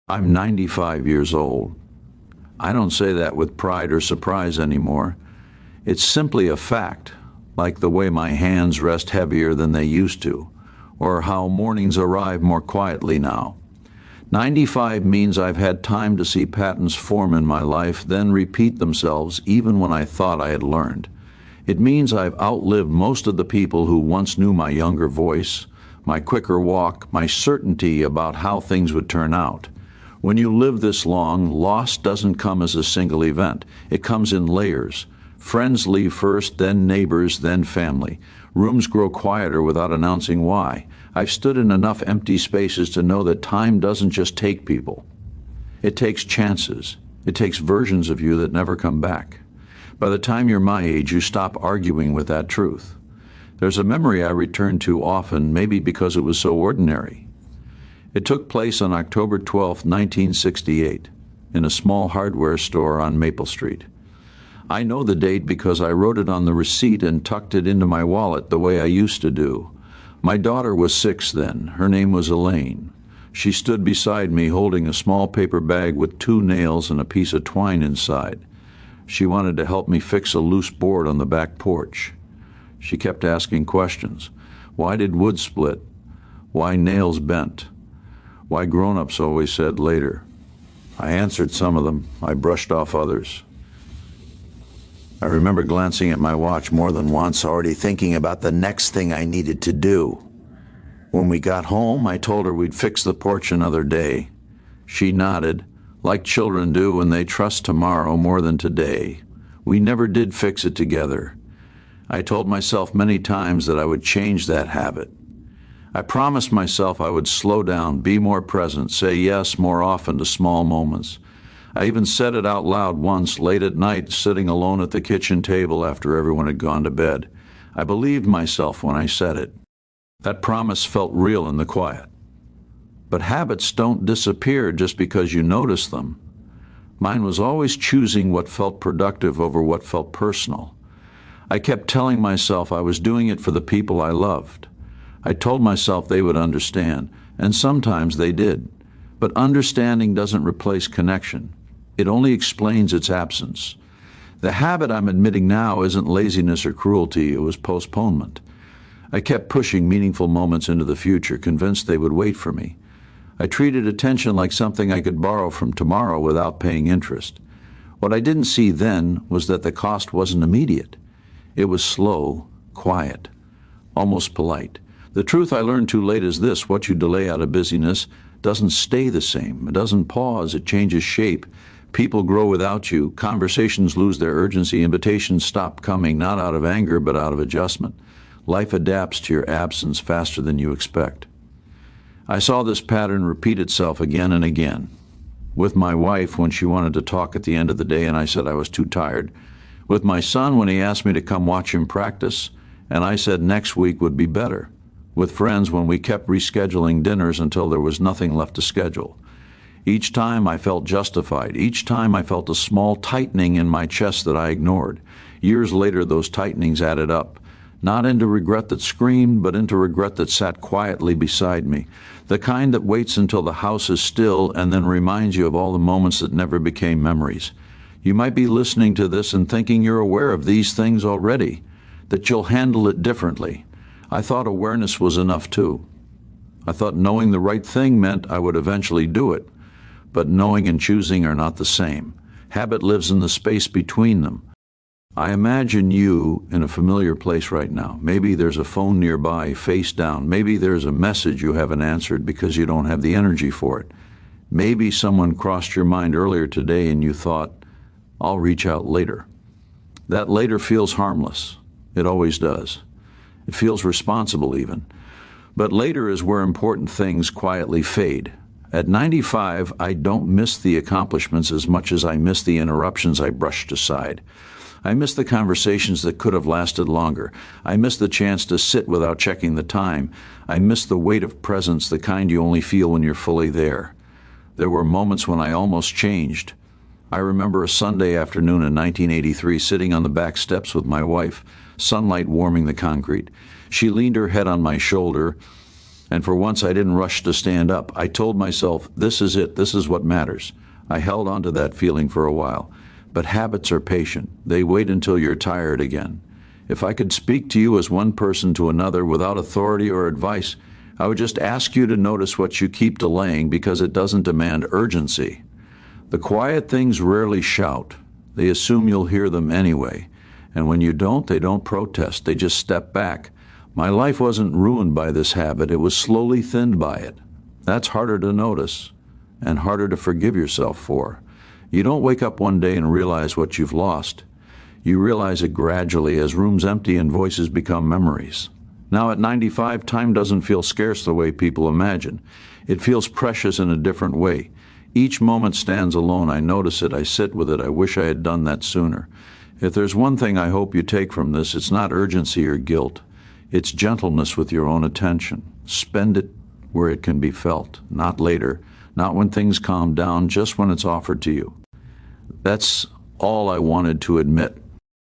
I'm 95 years old. I don't say that with pride or surprise anymore. It's simply a fact, like the way my hands rest heavier than they used to, or how mornings arrive more quietly now. 95 means I've had time to see patterns form in my life, then repeat themselves even when I thought I had learned. It means I've outlived most of the people who once knew my younger voice, my quicker walk, my certainty about how things would turn out. When you live this long, loss doesn't come as a single event. It comes in layers. Friends leave first, then neighbors, then family. Rooms grow quieter without announcing why. I've stood in enough empty spaces to know that time doesn't just take people. It takes chances. It takes versions of you that never come back. By the time you're my age, you stop arguing with that truth. There's a memory I return to often, maybe because it was so ordinary. It took place on October 12, 1968, in a small hardware store on Maple Street. I know the date because I wrote it on the receipt and tucked it into my wallet the way I used to do. My daughter was 6 then. Her name was Elaine. She stood beside me holding a small paper bag with 2 nails and a piece of twine inside. She wanted to help me fix a loose board on the back porch. She kept asking questions. Why did wood split? Why nails bent? Why grown-ups always said later. I answered some of them. I brushed off others. I remember glancing at my watch more than once, already thinking about the next thing I needed to do. When we got home, I told her we'd fix the porch another day. She nodded, like children do when they trust tomorrow more than today. We never did fix it together. I told myself many times that I would change that habit. I promised myself I would slow down, be more present, say yes more often to small moments. I even said it out loud once, late at night, sitting alone at the kitchen table after everyone had gone to bed. I believed myself when I said it. That promise felt real in the quiet. But habits don't disappear just because you notice them. Mine was always choosing what felt productive over what felt personal. I kept telling myself I was doing it for the people I loved. I told myself they would understand, and sometimes they did. But understanding doesn't replace connection. It only explains its absence. The habit I'm admitting now isn't laziness or cruelty, it was postponement. I kept pushing meaningful moments into the future, convinced they would wait for me. I treated attention like something I could borrow from tomorrow without paying interest. What I didn't see then was that the cost wasn't immediate. It was slow, quiet, almost polite. The truth I learned too late is this: what you delay out of busyness doesn't stay the same. It doesn't pause, it changes shape. People grow without you. Conversations lose their urgency. Invitations stop coming, not out of anger, but out of adjustment. Life adapts to your absence faster than you expect. I saw this pattern repeat itself again and again. With my wife when she wanted to talk at the end of the day and I said I was too tired. With my son when he asked me to come watch him practice and I said next week would be better. With friends when we kept rescheduling dinners until there was nothing left to schedule. Each time I felt justified. Each time I felt a small tightening in my chest that I ignored. Years later, those tightenings added up. Not into regret that screamed, but into regret that sat quietly beside me. The kind that waits until the house is still and then reminds you of all the moments that never became memories. You might be listening to this and thinking you're aware of these things already, that you'll handle it differently. I thought awareness was enough too. I thought knowing the right thing meant I would eventually do it. But knowing and choosing are not the same. Habit lives in the space between them. I imagine you in a familiar place right now. Maybe there's a phone nearby, face down. Maybe there's a message you haven't answered because you don't have the energy for it. Maybe someone crossed your mind earlier today and you thought, I'll reach out later. That later feels harmless. It always does. It feels responsible even. But later is where important things quietly fade. At 95, I don't miss the accomplishments as much as I miss the interruptions I brushed aside. I miss the conversations that could have lasted longer. I miss the chance to sit without checking the time. I miss the weight of presence, the kind you only feel when you're fully there. There were moments when I almost changed. I remember a Sunday afternoon in 1983 sitting on the back steps with my wife, sunlight warming the concrete. She leaned her head on my shoulder, And for once, I didn't rush to stand up. I told myself, this is it. This is what matters. I held on to that feeling for a while. But habits are patient. They wait until you're tired again. If I could speak to you as one person to another without authority or advice, I would just ask you to notice what you keep delaying because it doesn't demand urgency. The quiet things rarely shout. They assume you'll hear them anyway. And when you don't, they don't protest. They just step back. My life wasn't ruined by this habit. It was slowly thinned by it. That's harder to notice and harder to forgive yourself for. You don't wake up one day and realize what you've lost. You realize it gradually as rooms empty and voices become memories. Now at 95, time doesn't feel scarce the way people imagine. It feels precious in a different way. Each moment stands alone. I notice it. I sit with it. I wish I had done that sooner. If there's one thing I hope you take from this, it's not urgency or guilt. It's gentleness with your own attention. Spend it where it can be felt, not later, not when things calm down, just when it's offered to you. That's all I wanted to admit.